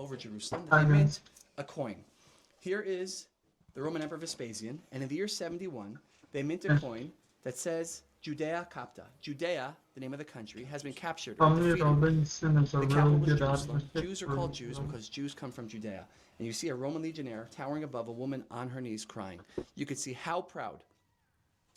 over Jerusalem that they mint a coin. Here is the Roman Emperor Vespasian, and in the year 71, they mint a coin that says Judea Capta. Judea, the name of the country, has been captured or Tommy defeated. Robinson is a The real capital was good Jerusalem. advocate Jews are for called Jews Israel. because Jews come from Judea. And you see a Roman legionnaire towering above a woman on her knees crying. You can see how proud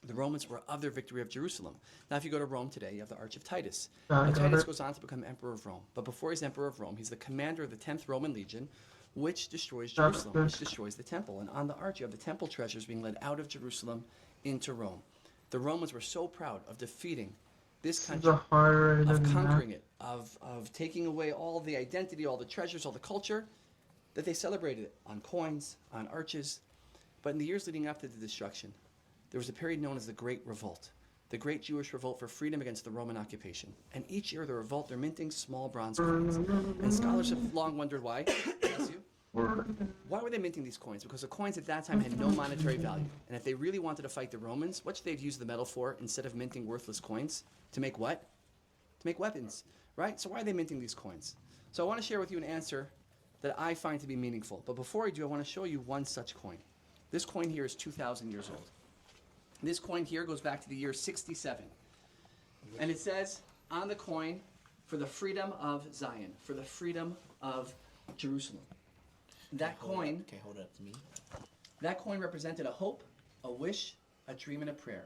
the Romans were of their victory of Jerusalem. Now, if you go to Rome today, you have the Arch of Titus. Yeah, I Now, got Titus it. goes on to become Emperor of Rome. But before he's Emperor of Rome, he's the commander of the 10th Roman Legion, which destroys Jerusalem, which destroys the temple. And on the arch, you have the temple treasures being led out of Jerusalem into Rome. The Romans were so proud of defeating this This is country, a higher of rated conquering map. it, of taking away all the identity, all the treasures, all the culture, that they celebrated it on coins, on arches. But in the years leading up to the destruction, there was a period known as the Great Revolt, the Great Jewish Revolt for freedom against the Roman occupation. And each year of the revolt, they're minting small bronze coins. And scholars have long wondered why. Bless you. Why were they minting these coins? Because the coins at that time had no monetary value. And if they really wanted to fight the Romans, what should they have used the metal for instead of minting worthless coins? To make what? To make weapons, right? So why are they minting these coins? So I want to share with you an answer that I find to be meaningful. But before I do, I want to show you one such coin. This coin here is 2,000 years old. This coin here goes back to the year 67. And it says on the coin, for the freedom of Zion, for the freedom of Jerusalem. That coin, Okay, hold it up to me. that coin represented a hope, a wish, a dream, and a prayer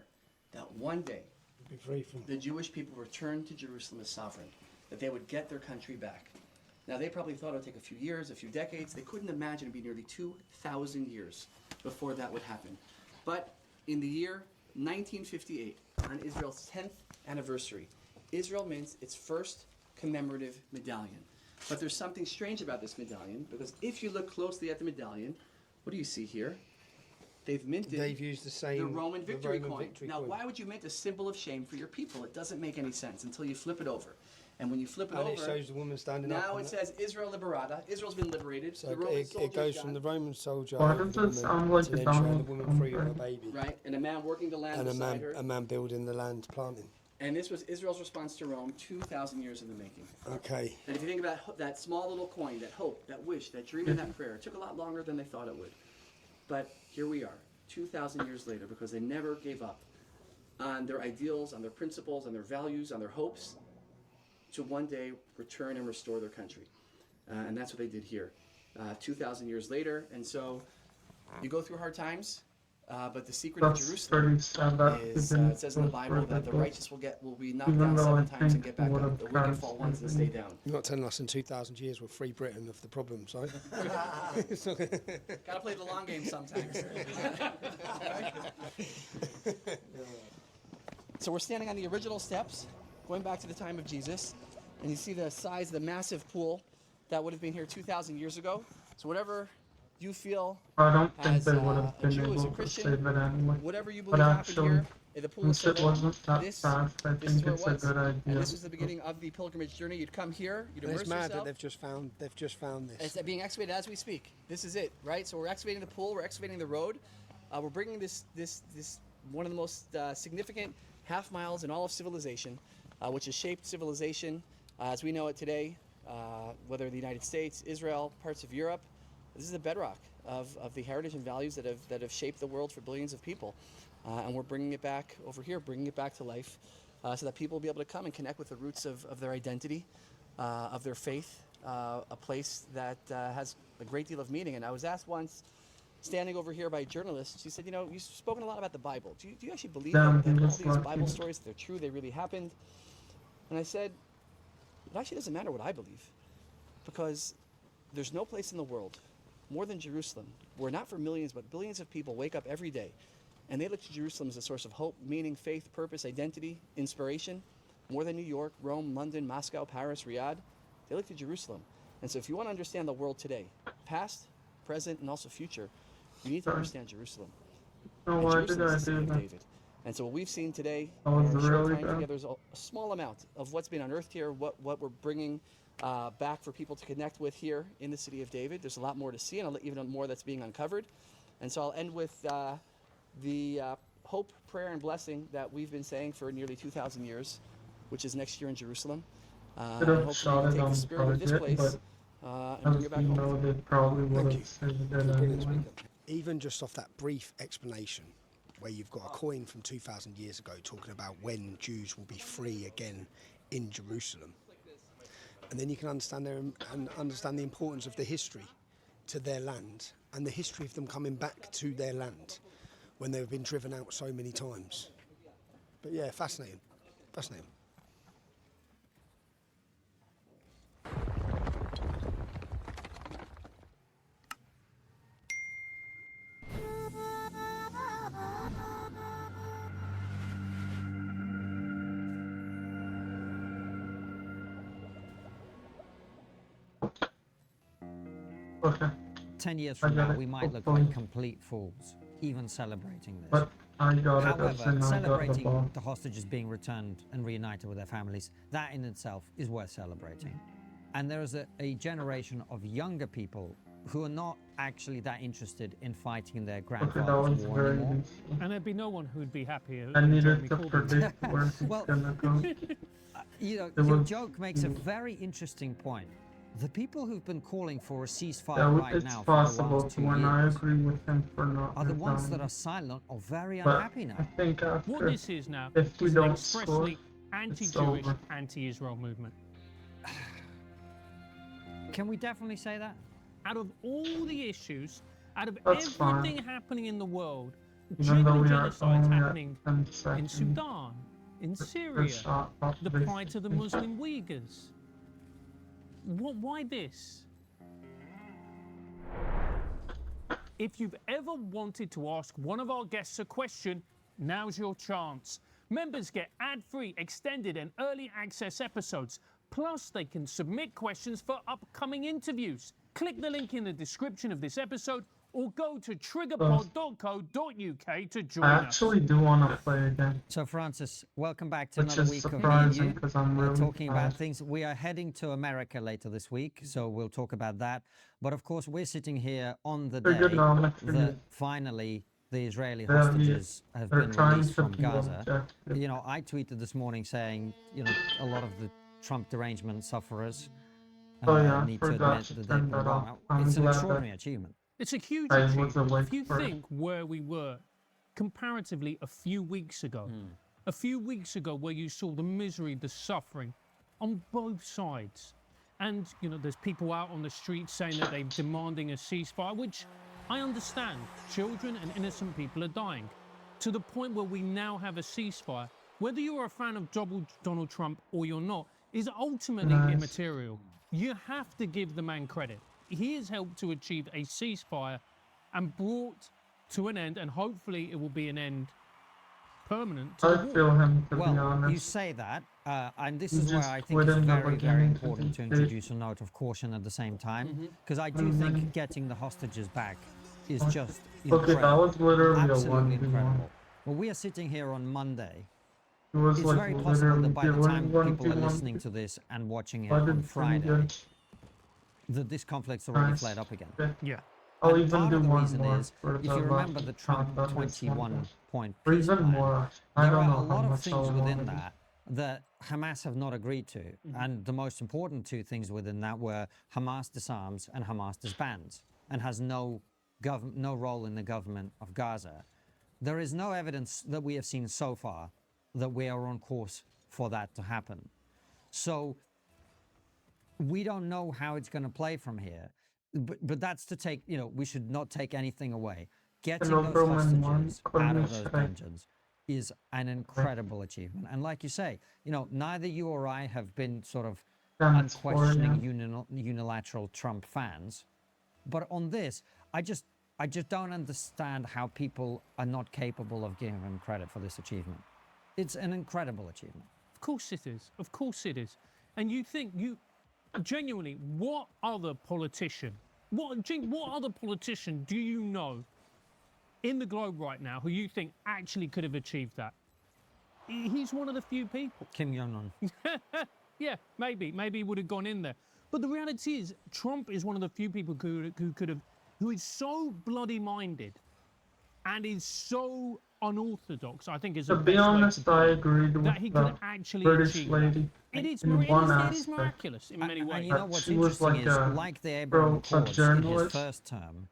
that one day Be free from the Jewish people returned to Jerusalem as sovereign, that they would get their country back. Now, they probably thought it would take a few years, a few decades. They couldn't imagine it'd be nearly 2,000 years before that would happen. But in the year 1958, on Israel's 10th anniversary, Israel mints its first commemorative medallion. But there's something strange about this medallion, because if you look closely at the medallion, what do you see here? They've minted They've used the same the Roman victory Roman coin. victory Now, coin. why would you mint a symbol of shame for your people? It doesn't make any sense until you flip it over. And when you flip it And over, it shows the woman standing up. now and it says Israel Liberata. Israel's been liberated. so the Roman it soldiers goes from gone, the Roman soldier Why over does the it woman sound like to a then showing the Donald woman Trump free of her thing? baby. right? And a man working the land And beside her. a man building the land, planting. And this was Israel's response to Rome 2,000 years in the making. Okay. And if you think about that small little coin, that hope, that wish, that dream, and that prayer, it took a lot longer than they thought it would. But here we are, 2,000 years later, because they never gave up on their ideals, on their principles, on their values, on their hopes, to one day return and restore their country. And that's what they did here, 2,000 years later. And so you go through hard times, but the secret of That's Jerusalem pretty sad that is, even it says in the Bible that the righteous will be knocked Even down though 7 I times and think get back he up. would've The wicked tried fall once and stay down. You're not telling us in 2,000 years we'll free Britain of the problems, right? It's not gonna- Gotta play the long game sometimes. So we're standing on the original steps, going back to the time of Jesus, and you see the size of the massive pool that would have been here 2,000 years ago. So whatever you feel, I don't think as they would a have been Jew, as a able to Christian, save it anyway. whatever you But believe happened actually, here, the pool is since so it long, wasn't that this fast, I is think where it's it a was. good idea. And this was the beginning of the pilgrimage journey. You'd come here, you'd And immerse it's mad that yourself. they've just found this. It's being excavated as we speak. This is it, right? So we're excavating the pool, we're excavating the road. We're bringing this one of the most significant half miles in all of civilization, which has shaped civilization as we know it today, whether the United States, Israel, parts of Europe. This is the bedrock of the heritage and values that have shaped the world for billions of people. And we're bringing it back over here, bringing it back to life, so that people will be able to come and connect with the roots of their identity, of their faith, a place that has a great deal of meaning. And I was asked once, standing over here by a journalist, she said, you've spoken a lot about the Bible. Do you actually believe Yeah, that all he was these lucky. Bible stories, they're true, they really happened? And I said, it actually doesn't matter what I believe, because there's no place in the world more than Jerusalem where not for millions but billions of people wake up every day and they look to Jerusalem as a source of hope, meaning, faith, purpose, identity, inspiration, more than New York, Rome, London, Moscow, Paris, Riyadh. They look to Jerusalem. And so if you want to understand the world today, past, present, and also future, you need to understand Jerusalem. So And why did Jerusalem I is the city do of that? David. And so what we've seen today, That in was our short really time bad. together, is a small amount of what's been unearthed here, what we're bringing back for people to connect with here in the city of David. There's a lot more to see, and even more that's being uncovered. And so I'll end with the hope, prayer, and blessing that we've been saying for nearly 2,000 years, which is next year in Jerusalem. Could And have hopefully shot we it take on the spirit of this target, place but and bring As it back you home. know, they probably would Thank you. have said it Brilliant anyway. speaker. Even just off that brief explanation, where you've got a coin from 2,000 years ago talking about when Jews will be free again in Jerusalem, and then you can understand and understand the importance of the history to their land and the history of them coming back to their land when they've been driven out so many times. But yeah, fascinating, fascinating. Okay, 10 years I from got now, it, we might look hopefully. like complete fools, even celebrating this. but I got it as However, in I got the celebrating ball. the hostages being returned and reunited with their families, that in itself is worth celebrating. And there is a generation of younger people who are not actually that interested in fighting their Okay, that grandfather's was war very anymore. useful. And there'd be no one who'd be happier I than needed Jeremy to Corbyn. predict where he's Well- gonna go. You know, It your was- joke makes a very interesting point. The people who've been calling for a ceasefire Yeah, right it's now for the possible last 2 when I years agree with him for not are the ones that resigning. are silent or very But unhappy now. I think What after, this is now if we is an don't expressly score, anti-Jewish, over. anti-Israel movement. Can we definitely say that? Out of all the issues, out of That's everything fine. happening in the world, even though we are genocide's only happening at 10 in seconds, Sudan, in good Syria, shot off the this. plight of the Muslim Uyghurs. Why this? If you've ever wanted to ask one of our guests a question, now's your chance. Members get ad-free, extended and early access episodes. Plus, they can submit questions for upcoming interviews. Click the link in the description of this episode or go to triggerpod.co.uk to join I us. actually do want to play again, So, Francis, welcome back to which another is week of me and surprising you. because I'm really Talking about bad. things. We are heading to America later this week, so we'll talk about that. But of course, we're sitting here on the They're good day now, actually. that finally the Israeli They're- hostages have They're been trying released to from be Gaza. objective. You know, I tweeted this morning saying, you know, a lot of the Trump derangement sufferers Oh, yeah, I need to forgot admit to that turn they've been that wrong. off. I'm It's an glad that- extraordinary achievement. It's a huge I was achievement. awake If you for it. think where we were comparatively a few weeks ago, where you saw the misery, the suffering on both sides. And, you know, there's people out on the streets saying that they're demanding a ceasefire, which I understand. Children and innocent people are dying. To the point where we now have a ceasefire, whether you're a fan of Donald Trump or you're not, is ultimately Nice. immaterial. You have to give the man credit. He has helped to achieve a ceasefire and brought to an end, and hopefully it will be an end permanent to the I war. feel him, to be Well, you honest. say that, and this He is where just I think quit it's in the very, very beginning 'cause important he to did. introduce a note of caution at the same time, because I do think getting the hostages back is just Okay, that was literally a absolutely 1v1. incredible. Well, we are sitting here on Monday. It was It's like very possible literally that by the time doing people are 1v1. listening to this and watching it I did on pretty Friday, good. that this conflict's already Nice. flared up again. Okay. Yeah. I'll And even part do of the one reason more is, for if the you remember last the Trump shot that this one 21-point Or peace even plan, more. I there don't are know a how lot of much things I'll within want it. that Hamas have not agreed to. And the most important two things within that were Hamas disarms and Hamas disbands and has no role in the government of Gaza. There is no evidence that we have seen so far that we are on course for that to happen. So we don't know how it's going to play from here. But that's to take, you know, we should not take anything away. Getting Hello, those Roman one. hostages out of those Cornish, dungeons is an incredible achievement. And like you say, you know, neither you or I have been sort of Damn, it's 4 unquestioning a.m. unilateral Trump fans. But on this, I just don't understand how people are not capable of giving him credit for this achievement. It's an incredible achievement. Of course it is. Of course it is. And you think, genuinely, what other politician do you know in the globe right now who you think actually could have achieved that? He's one of the few people. Kim Jong-un. Yeah, maybe he would have gone in there. But the reality is, Trump is one of the few people who is so bloody minded and is so unorthodox, I think is To the be best way honest, to I put it, agreed that with he the can actually British achieve lady that. It is, in mir- one it is aspect. miraculous in many ways. And you know But what's she was interesting like is, a like the Abraham a Accords in his journalist. first term,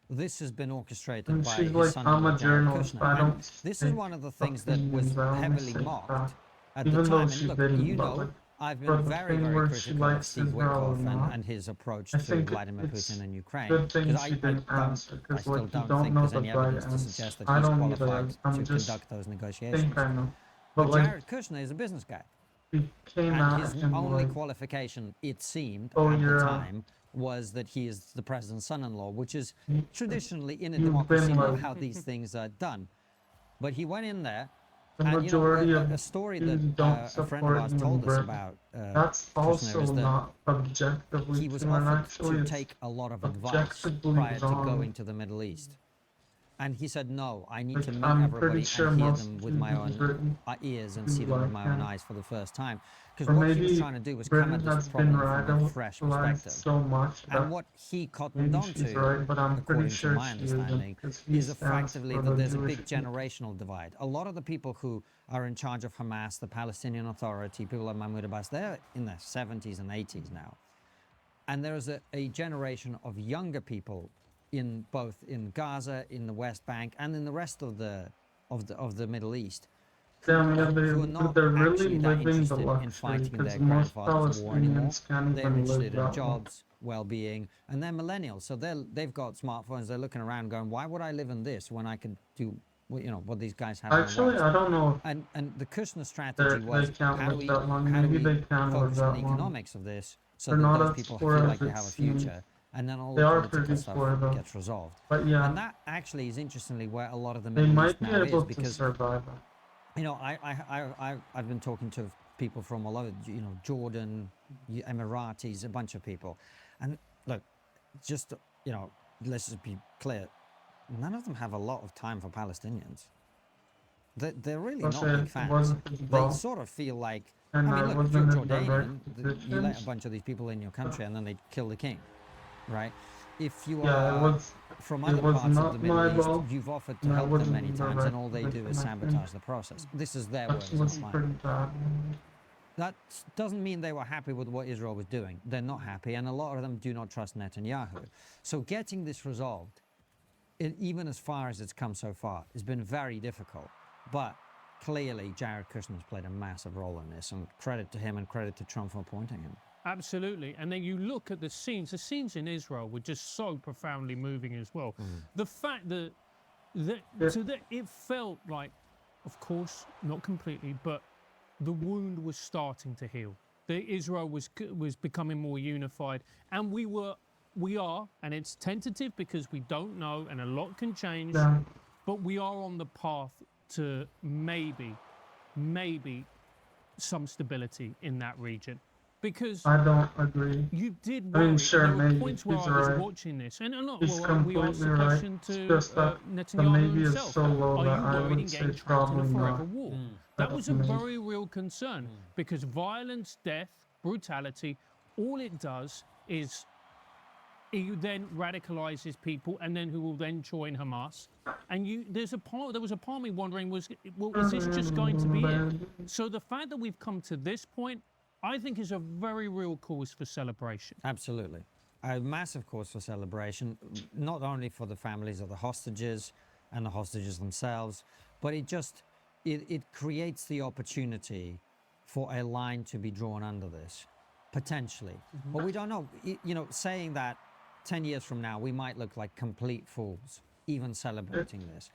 this has been orchestrated And by she's his like, I'm son-in-law, a Jared journalist. Kushner. I And don't this is take one of the things that was opinions. I only heavily say mocked facts. at the Even though time. she And look, didn't, you but know, like, I've for been the very, thing very where she critical of likes Steve Israel or Witkoff not, and his approach I to think Vladimir it's Putin and Ukraine. good thing Because she didn't answer, I because still like you don't don't think know there's the any right evidence to answer. suggest that I he's don't either. qualified I'm to just conduct those think negotiations. I know. But But like Jared Kushner is a business guy. he came And at his him only like, qualification, it seemed, oh, at the you're time, was that he is the president's son-in-law, which is traditionally in a you've democracy been not like how these things are done. But he went in there, the and you know, majority a of story you that don't a friend support of ours human told us birth. about That's Kushner also is that not objectively he was true, and offered actually to it's take a lot of advice objectively prior to wrong. going to the Middle East. And he said, no, I need Like, to meet I'm everybody pretty sure and hear most them with of my these own Britain ears and do see them with like my own him. eyes for the first time. Because Or what he was maybe trying to do was come Britain at this has been problem from a fresh radicalized perspective. so much that And what he cottoned maybe she's onto, right, but I'm pretty according to sure my she isn't, understanding, because he is stands effectively for that the there's a Jewish big people. generational divide. A lot of the people who are in charge of Hamas, the Palestinian Authority, people like Mahmoud Abbas, they're in their 70s and 80s now. And there is a generation of younger people in both in Gaza, in the West Bank, and in the rest of the Middle East, Yeah, I who mean, are not they're really actually that living the interested in luxury, fighting because their most grandfather's war anymore. Palestinians can't They're even live interested in that way. jobs, well-being, and they're millennials. So they've got smartphones. They're looking around, going, "Why would I live in this when I could do, what these guys have?" in the Actually, West? I don't know And the Kushner if strategy they was, can't how do live we that long. how do Maybe we they can live focus on that the long. economics of this so They're that not those as people poor feel as like they it have a seems. future, and then all They the are political pretty stuff poor, though. gets resolved. But yeah, And that actually is interestingly where a lot of the they Middle might East be now able is, to because survive. you know, I've been talking to people from all over, you know, Jordan, Emiratis, a bunch of people. And look, just, you know, let's just be clear. None of them have a lot of time for Palestinians. They're really not Especially big if it fans. wasn't his They fault. sort of feel like, And I I mean, look, if you're wasn't in Jordanian, direct you let a position. bunch of these people in your country and then they kill the king, right? If you Yeah, are it was from it other was parts of the not Middle my East, fault, you've offered to and I help them wasn't many in times, and direct all they do position, is I think. sabotage the process. This is their words, That not was mine. pretty bad. That doesn't mean they were happy with what Israel was doing. They're not happy, and a lot of them do not trust Netanyahu. So getting this resolved, even as far as it's come so far, has been very difficult. But clearly, Jared Kushner's played a massive role in this, and credit to him and credit to Trump for appointing him. Absolutely. And then you look at the scenes in Israel were just so profoundly moving as well. The fact that it felt like, of course, not completely, but the wound was starting to heal. Israel was becoming more unified, and we are, and it's tentative because we don't know, and a lot can change, Yeah. but we are on the path to maybe some stability in that region. Because I don't agree. you did I mean, worry, sure, there were maybe points where he's I was right. watching this, and look, He's we asked completely the right. question It's to just that the Netanyahu maybe is himself, so low are that you I worried would in say getting trapped in a probably forever not. war? I That was a don't know. very real concern, because violence, death, brutality, all it does is you then radicalizes people, and then who will then join Hamas. And there was a part of me wondering, is this just going to be it? So the fact that we've come to this point, I think, is a very real cause for celebration. Absolutely. A massive cause for celebration, not only for the families of the hostages and the hostages themselves, but it creates the opportunity for a line to be drawn under this, potentially. But we don't know. You know, saying that 10 years from now, we might look like complete fools, even celebrating this.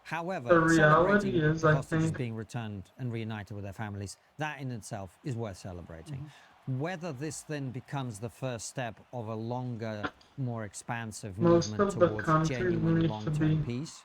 However, The reality celebrating is, the I hostages think- being returned and reunited with their families, that in itself is worth celebrating. Whether this then becomes the first step of a longer, more expansive Most movement of the towards countries genuine need to long-term be peace,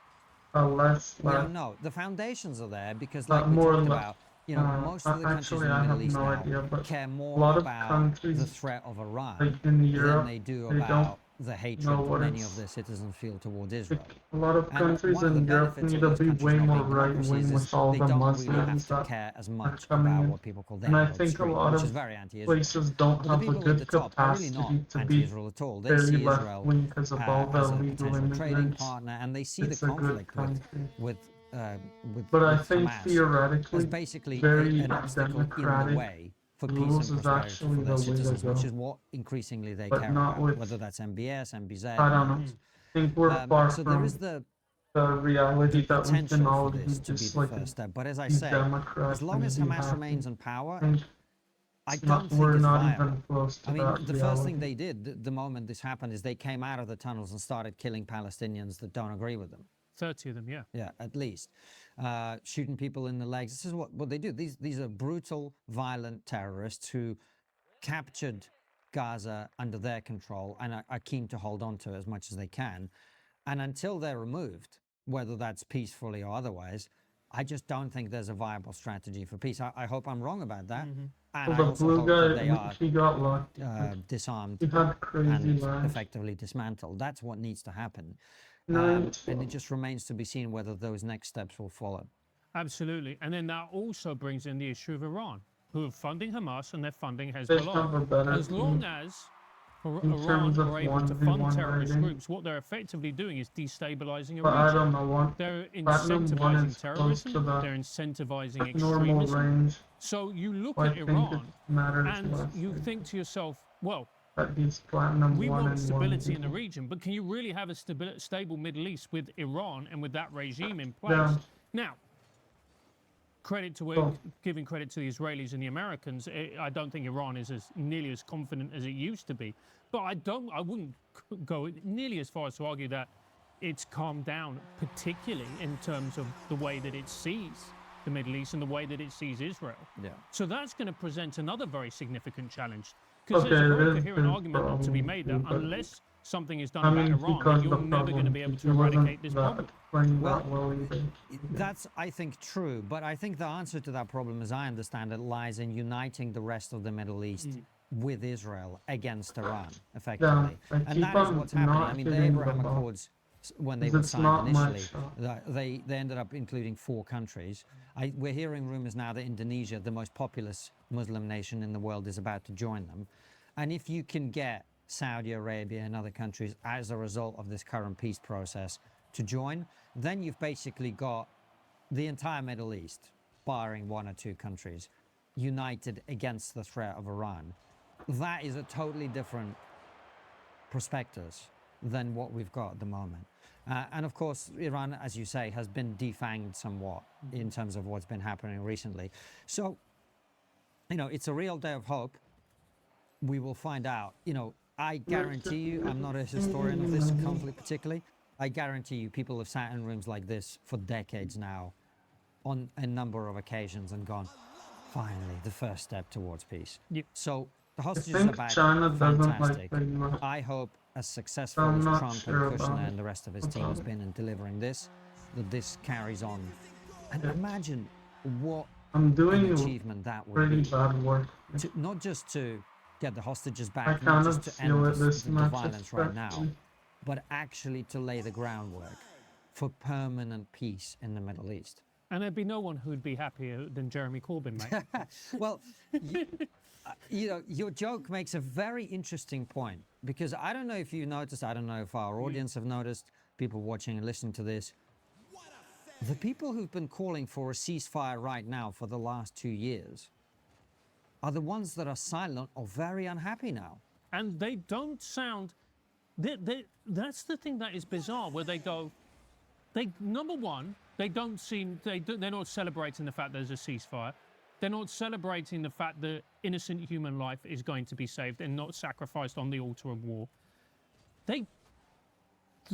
less we like don't know. The foundations are there because, But like we more talked le- about, you know, most of the countries in actually, the I Middle have East no now idea, but care a more lot of about countries, the threat of Iran like in than Europe, they do they about don't the hatred know that what many it's- of their citizens feel towards Israel. like, a lot of And countries one of the in Europe benefits need of to those be countries way not more being democracies right-wing is with all they the don't really have Muslims to that care as are much coming about in. what people call their And I neighborhood think a street, lot which of is very anti-Israel. places don't But the have a people at good the top are really capacity not to be anti-Israel at all. They very see Israel left-wing because of all the as a illegal potential trading immigrants. partner, and they see It's the a good conflict country. with with, But I with think Hamas theoretically, as basically very an obstacle in democratic the way for peace rules and is prosperity actually for their the way to citizens, which go. is what increasingly they But care not about, with- whether that's MBS, MBZ. I don't or know. others. I think we're far So from there is the the reality that we can potential all for be this to be just the like first step. But as I be say, Democrats as long and as be Hamas happy. remains in power, think I it's don't not, think we're it's not viable. even close to I mean, that the reality. first thing they did the moment this happened is they came out of the tunnels and started killing Palestinians that don't agree with them. 30 of them, yeah. Yeah, at least. Shooting people in the legs. This is what they do. These are brutal, violent terrorists who captured Gaza under their control and are keen to hold on to it as much as they can. And until they're removed, whether that's peacefully or otherwise, I just don't think there's a viable strategy for peace. I hope I'm wrong about that. And Well, I the also blue hope that they guy, are he got lucky. disarmed He had crazy and land. effectively dismantled. That's what needs to happen. No, And it just remains to be seen whether those next steps will follow. Absolutely. And then that also brings in the issue of Iran, who are funding Hamas and they're funding they have a Hezbollah. better As long team. as In Iran terms of are able to fund 1v1 terrorist rating. groups, what they're effectively doing is destabilizing a But I region. don't know what. They're Platinum 1 incentivizing is close terrorism, to the they're incentivizing normal extremism. range. So you look So I at think Iran it matters and less. you think to yourself, well, that he's platinum we 1 want and stability in the 1v1. region, but can you really have a stable Middle East with Iran and with that regime in place? Yeah. Now, credit to Sure. giving credit to the Israelis and the Americans. I don't think Iran is as nearly as confident as it used to be, but I wouldn't go nearly as far as to argue that it's calmed down, particularly in terms of the way that it sees the Middle East and the way that it sees Israel. Yeah. So that's going to present another very significant challenge. Because Okay, there's a very there's coherent the argument to be problem made that too, but- unless something is done I about mean, Iran, because then the you're never going to problem be able is to he wasn't eradicate this that problem. playing Well, that well either. That's, I think, true. But I think the answer to that problem, as I understand it, lies in uniting the rest of the Middle East with Israel against Iran, effectively. I And keep that is on what's happening. not I mean, the hitting the Abraham ball. Accords, when they Because were it's signed not initially, much, they ended up including 4 countries. We're hearing rumors now that Indonesia, the most populous Muslim nation in the world, is about to join them. And if you can get Saudi Arabia and other countries as a result of this current peace process to join, then you've basically got the entire Middle East, barring 1 or 2 countries, united against the threat of Iran. That is a totally different prospectus than what we've got at the moment. And of course, Iran, as you say, has been defanged somewhat in terms of what's been happening recently. So, it's a real day of hope. We will find out. I guarantee you, I'm not a historian of this conflict particularly, I guarantee you people have sat in rooms like this for decades now on a number of occasions and gone, finally, the first step towards peace. Yeah. So the I hostages are think back. China doesn't Fantastic. like very much. I hope as successful I'm as not Trump sure and about Kushner it. and the rest of his team has been in delivering this, that this carries on. And imagine what I'm an doing achievement that would pretty be. bad work. Not just to get the hostages I back, not kind just of to feel end it this the match violence right now, especially. but actually to lay the groundwork for permanent peace in the Middle East. And there'd be no one who'd be happier than Jeremy Corbyn, mate. Well, your joke makes a very interesting point, because I don't know if you noticed, I don't know if our audience have noticed, people watching and listening to this, the people who've been calling for a ceasefire right now for the last 2 years are the ones that are silent or very unhappy now. And they don't sound. That's the thing that is bizarre, where they go. Number one, they don't seem. They're not celebrating the fact there's a ceasefire. They're not celebrating the fact that innocent human life is going to be saved and not sacrificed on the altar of war.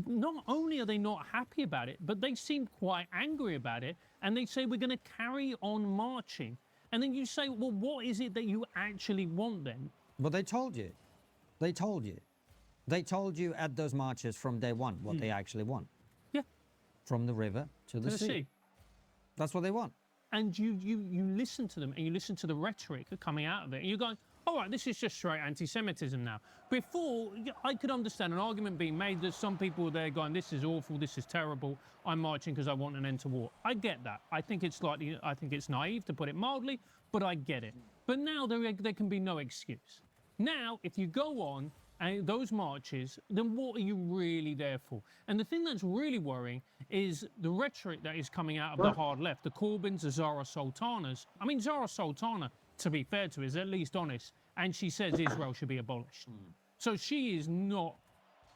Not only are they not happy about it, but they seem quite angry about it, and they say we're going to carry on marching. And then you say, well, what is it that you actually want then? But they told you. They told you. They told you at those marches from day one what they actually want. Yeah, From the river to the to sea. That's what they want. And you listen to them, and you listen to the rhetoric coming out of it, and you're going, all right, this is just straight anti-Semitism now. Before, I could understand an argument being made that some people were there going, this is awful, this is terrible, I'm marching because I want an end to war. I get that. I think it's naive to put it mildly, but I get it. But now there can be no excuse. Now, if you go on and those marches, then what are you really there for? And the thing that's really worrying is the rhetoric that is coming out of the hard left, the Corbyns, the Zara Sultanas. I mean, Zara Sultana, to be fair to her, is at least honest, and she says Israel should be abolished. So she is not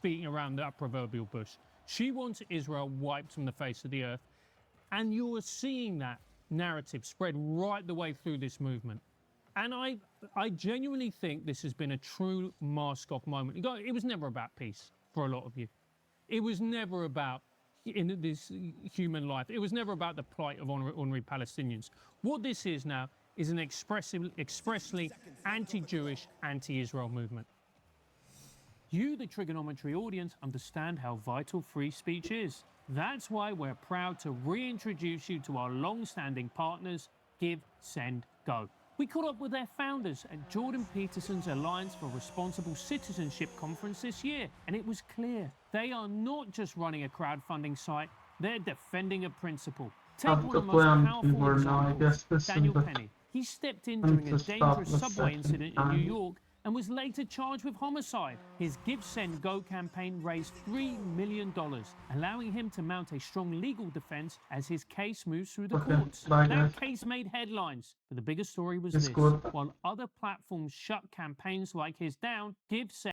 beating around that proverbial bush. She wants Israel wiped from the face of the earth, and you're seeing that narrative spread right the way through this movement. And I genuinely think this has been a true mask-off moment. It was never about peace for a lot of you. It was never about in this human life. It was never about the plight of ordinary Palestinians. What this is now is an expressly anti-Jewish, anti-Israel movement. You, the Trigonometry audience, understand how vital free speech is. That's why we're proud to reintroduce you to our long-standing partners, Give, Send, Go. We caught up with their founders at Jordan Peterson's Alliance for Responsible Citizenship conference this year, and it was clear they are not just running a crowdfunding site, they're defending a principle. Take one of the most plan powerful keyboard now, I guess examples, this Daniel is the Penny. He stepped in time during a to stop dangerous the subway second incident in New time. York and was later charged with homicide. His Give, Send, Go campaign raised $3 million, allowing him to mount a strong legal defense as his case moves through the Okay, courts. bye, That guys. case made headlines, but the bigger story was It's this. good. While other platforms shut campaigns like his down, Give, Send